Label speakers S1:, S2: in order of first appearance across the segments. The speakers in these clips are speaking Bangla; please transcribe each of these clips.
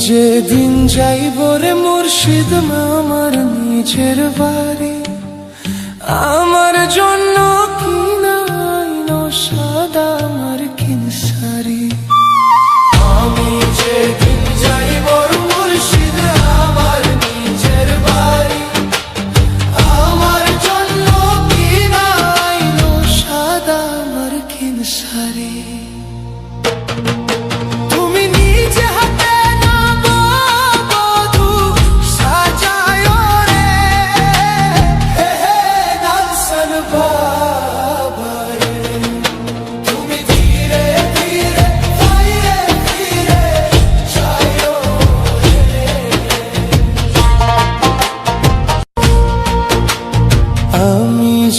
S1: যেদিন যাইব রে মুর্শিদ আমার নিজের বাড়ি, আমার জন্য কিনাইনো সাদা আমার কিনসারি। আমি যেদিন যাইব মুর্শিদ আমার নিজের বাড়ি, আমার জন্য কিনাইনো সাদা আমার কিনসারি।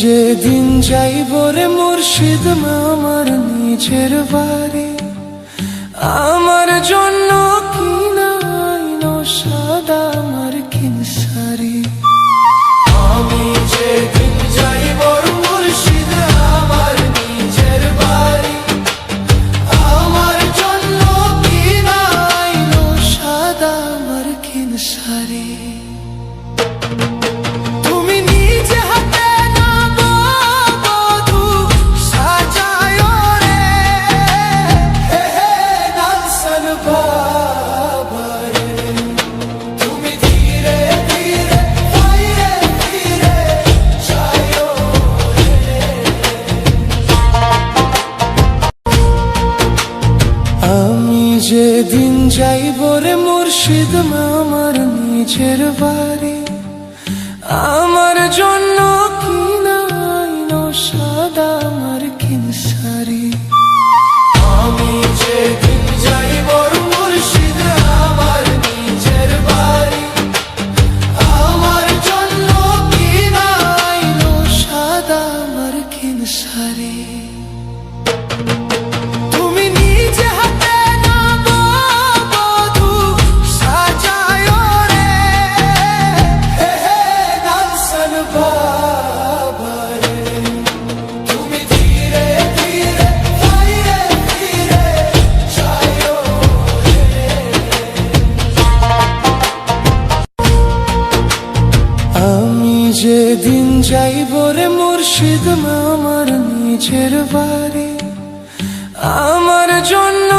S1: যেদিন যাইব রে মুর্শিদ আমার নিজের বাড়ি, আমার জন্য কিনাইনো সাদা আমার কিনসারি। আমি যেদিন যাইব মুর্শিদ আমার নিজের বাড়ি, আমার জন্য কিনাইনো সাদা আমার কিনসারি। যেদিন যাইব রে মুর্শিদ আমার নিজের বাড়ি, আমার জন্য কিনাইনো সাদা আমার কিনসারি। আমি যেদিন যাইব মুর্শিদ আমার নিজের বাড়ি, আমার জন্য কিনাইনো সাদা আমার কিনসারি। যেদিন যাইব রে মুর্শিদ আমার নিজের বাড়ি, আমার জন্য